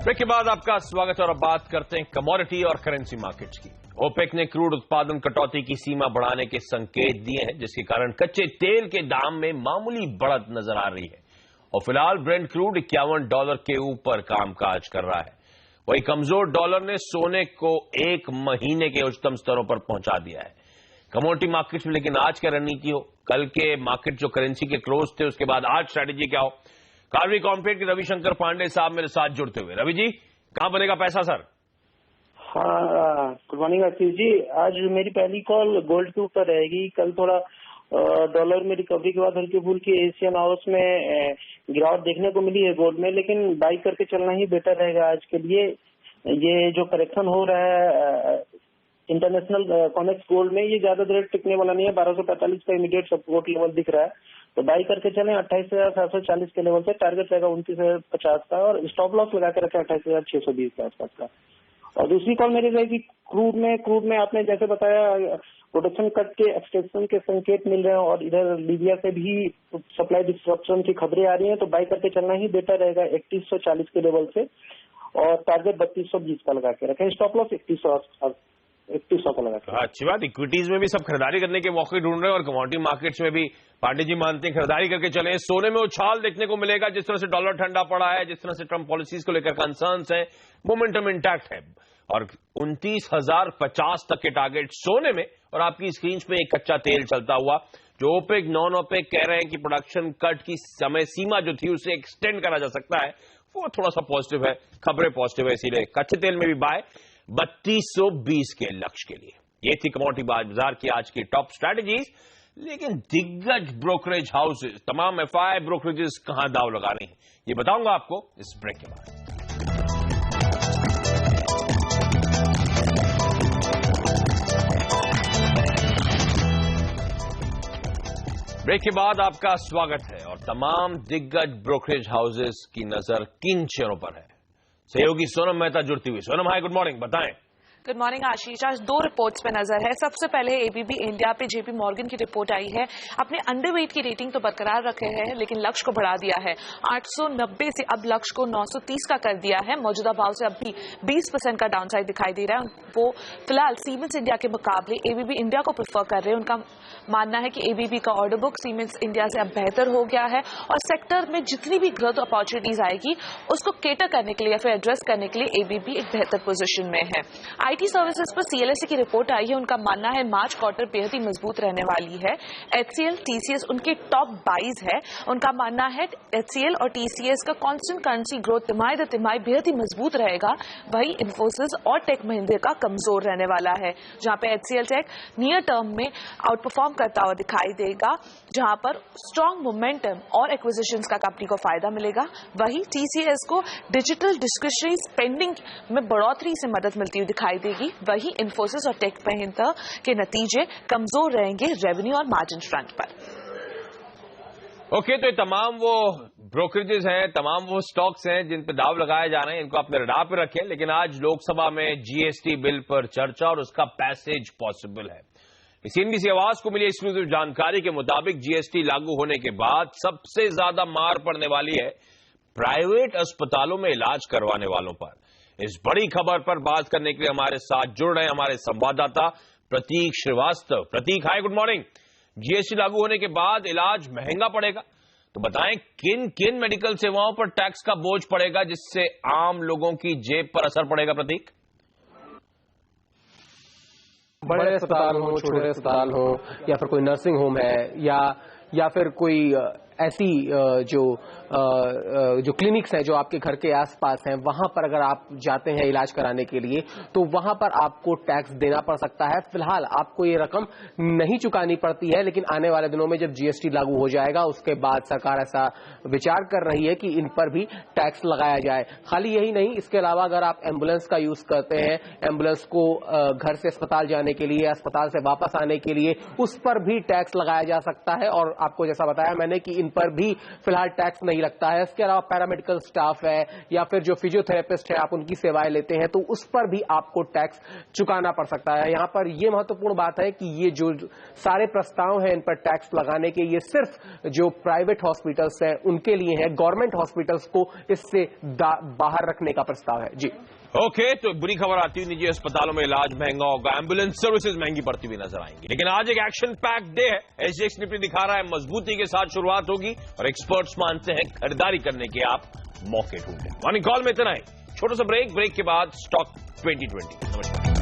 Break के बाद आपका स्वागत और अब बात करते हैं कमोडिटी और करेंसी मार्केट्स की। ओपेक ने क्रूड उत्पादन कटौती की सीमा बढ़ाने के संकेत दिए हैं, जिसके कारण कच्चे तेल के दाम में मामूली बढ़त नजर आ रही है और फिलहाल ब्रेंट क्रूड $51 के ऊपर कामकाज कर रहा है। वहीं कमजोर डॉलर ने सोने को एक महीने के उच्चतम स्तरों पर पहुंचा दिया है। कमोडिटी मार्केट्स में लेकिन आज क्या रणनीति हो, कल के मार्केट जो करेंसी के क्लोज थे उसके बाद आज स्ट्रैटेजी क्या हो। कार्वी कॉम्पेट के रविशंकर पांडे साहब मेरे साथ जुड़ते हुए। रवि जी, कहां बनेगा पैसा सर? हाँ, गुड मॉर्निंग आशीष जी। आज मेरी पहली कॉल गोल्ड के ऊपर रहेगी। कल थोड़ा डॉलर में रिकवरी के बाद हल्की फुल्की एशियन हाउस में गिरावट देखने को मिली है गोल्ड में, लेकिन बाई करके चलना ही बेटर रहेगा आज के लिए। ये जो करेक्शन हो रहा है इंटरनेशनल कॉनेक्स गोल्ड में, ये ज्यादा देर टिकने वाला नहीं है। 1245 का इमीडिएट सपोर्ट लेवल दिख रहा है, तो बाई करके चलें। 28,740 के लेवल से टारगेट रहेगा 29,050 का और स्टॉप लॉस लगा के रखें 28,620 के आसपास का। और दूसरी कॉल मेरी रहेगी क्रूड में आपने जैसे बताया प्रोडक्शन कट के एक्सटेंशन के संकेत मिल रहे हैं और इधर लीबिया से भी सप्लाई डिस्ट्रप्शन की खबरें आ रही हैं, तो बाई करके चलना ही बेटर रहेगा 3140 के लेवल से और टारगेट 3220 का लगा के रखें। स्टॉप लॉस 3100 का लगा के। अच्छी बात, इक्विटीज में भी सब खरीदारी करने के मौके ढूंढ रहे हैं और कमोडिटी मार्केट्स में भी पांडे जी मानते हैं खरीदारी करके चले। सोने में उछाल देखने को मिलेगा, जिस तरह से डॉलर ठंडा पड़ा है, जिस तरह से ट्रम्प पॉलिसीज को लेकर कंसर्न्स हैं, मोमेंटम इंटैक्ट है और 29,050 तक के टारगेट सोने में। और आपकी स्क्रीन पे एक कच्चा तेल चलता हुआ, जो ओपेक नॉन ओपेक कह रहे हैं कि प्रोडक्शन कट की समय सीमा जो थी उसे एक्सटेंड करा जा सकता है, वो थोड़ा सा पॉजिटिव है, खबरें पॉजिटिव है। इसीलिए कच्चे तेल में भी बाय 3220 के लक्ष्य के लिए। ये थी कमोडिटी बाजार की आज की टॉप स्ट्रैटेजीज। लेकिन दिग्गज ब्रोकरेज हाउसेज, तमाम एफआई ब्रोकरेजेस कहां दाव लगा रही हैं, ये बताऊंगा आपको इस ब्रेक के बाद। ब्रेक के बाद आपका स्वागत है और तमाम दिग्गज ब्रोकरेज हाउसेस की नजर किन शेयरों पर है। सहयोगी सोनम मेहता जुड़ती हुई। सोनम, हाय, गुड मॉर्निंग, बताएं। गुड मॉर्निंग आशीष। आज दो रिपोर्ट्स पे नजर है। सबसे पहले एबीबी इंडिया पे जेपी मॉर्गन की रिपोर्ट आई है। अपने अंडरवेट की रेटिंग तो बरकरार रखे है, लेकिन लक्ष्य को बढ़ा दिया है। 890 से अब लक्ष्य को 930 का कर दिया है। मौजूदा भाव से अब भी 20% का डाउनसाइड दिखाई दे रहा है। वो फिलहाल सीमेंस इंडिया के मुकाबले एबीबी इंडिया को प्रेफर कर रहे हैं। उनका मानना है कि एबीबी का ऑर्डर बुक सीमेंस इंडिया से अब बेहतर हो गया है और सेक्टर में जितनी भी ग्रोथ अपॉर्चुनिटीज आएगी उसको केटर करने के लिए या फिर एड्रेस करने के लिए एबीबी एक बेहतर पोजीशन में है। आईटी सर्विसेज पर सीएलएसए की रिपोर्ट आई है। उनका मानना है मार्च क्वार्टर बेहद ही मजबूत रहने वाली है। एचसीएल, टीसीएस उनके टॉप बाइज है। उनका मानना है एचसीएल और टीसीएस का कांस्टेंट करेंसी ग्रोथ तिमाही दर तिमाही बेहद ही मजबूत रहेगा। वही इन्फोसिस और टेक महिंद्रा का कमजोर रहने वाला है, जहां पे एचसीएल टेक नियर टर्म में आउटपरफॉर्म करता हुआ दिखाई देगा, जहां पर स्ट्रॉन्ग मोमेंटम और एक्विजिशंस का कंपनी को फायदा मिलेगा। वही टीसीएस को डिजिटल डिस्क्रिशनरी स्पेंडिंग में बढ़ोतरी से मदद मिलती हुई दिखाई देगी। वही इन्फोसिस और टेक महिंद्रा के नतीजे कमजोर रहेंगे रेवेन्यू और मार्जिन फ्रंट पर। ओके, तो ये तमाम वो ब्रोकरेजेस हैं, तमाम वो स्टॉक्स हैं जिन पे दाव लगाए जा रहे हैं, इनको अपने रडार पे रखें। लेकिन आज लोकसभा में जीएसटी बिल पर चर्चा और उसका पैसेज पॉसिबल है। सीएनबीसी आवाज को मिली एक्सक्लूसिव जानकारी के मुताबिक जीएसटी लागू होने के बाद सबसे ज्यादा मार पड़ने वाली है प्राइवेट अस्पतालों में इलाज करवाने वालों पर। इस बड़ी खबर पर बात करने के लिए हमारे साथ जुड़ रहे हैं हमारे संवाददाता प्रतीक श्रीवास्तव। प्रतीक, हाय, गुड मॉर्निंग। जीएसटी लागू होने के बाद इलाज महंगा पड़ेगा, तो बताएं किन किन मेडिकल सेवाओं पर टैक्स का बोझ पड़ेगा जिससे आम लोगों की जेब पर असर पड़ेगा। प्रतीक, बड़े अस्पताल हो, छोटे अस्पताल हो, या फिर कोई नर्सिंग होम है या फिर कोई ऐसी जो क्लिनिक्स हैं जो आपके घर के आसपास हैं, वहां पर अगर आप जाते हैं इलाज कराने के लिए तो वहां पर आपको टैक्स देना पड़ सकता है। फिलहाल आपको ये रकम नहीं चुकानी पड़ती है, लेकिन आने वाले दिनों में जब जीएसटी लागू हो जाएगा उसके बाद सरकार ऐसा विचार कर रही है कि इन पर भी टैक्स लगाया जाए। खाली यही नहीं, इसके अलावा अगर आप एम्बुलेंस का यूज करते हैं, एम्बुलेंस को घर से अस्पताल जाने के लिए, अस्पताल से वापस आने के लिए, उस पर भी टैक्स लगाया जा सकता है। और आपको जैसा बताया मैंने कि इन पर भी फिलहाल टैक्स नहीं लगता है। इसके अलावा पैरामेडिकल स्टाफ है या फिर जो फिजियोथेरेपिस्ट है, आप उनकी सेवाएं लेते हैं तो उस पर भी आपको टैक्स चुकाना पड़ सकता है। यहां पर यह महत्वपूर्ण बात है कि ये जो सारे प्रस्ताव हैं इन पर टैक्स लगाने के, ये सिर्फ जो प्राइवेट हॉस्पिटल्स हैं उनके लिए है। गवर्नमेंट हॉस्पिटल्स को इससे बाहर रखने का प्रस्ताव है। जी ओके, तो बुरी खबर आती हुई निजी अस्पतालों में इलाज महंगा होगा, एम्बुलेंस सर्विसेज महंगी पड़ती हुई नजर आएंगी। लेकिन आज एक एक्शन पैक डे है, एसजीएक्स निफ्टी दिखा रहा है मजबूती के साथ शुरुआत होगी और एक्सपर्ट्स मानते हैं खरीदारी करने के आप मौके ढूंढें। मॉर्निंग कॉल में इतना ही, छोटा सा ब्रेक के बाद स्टॉक 2020। नमस्कार।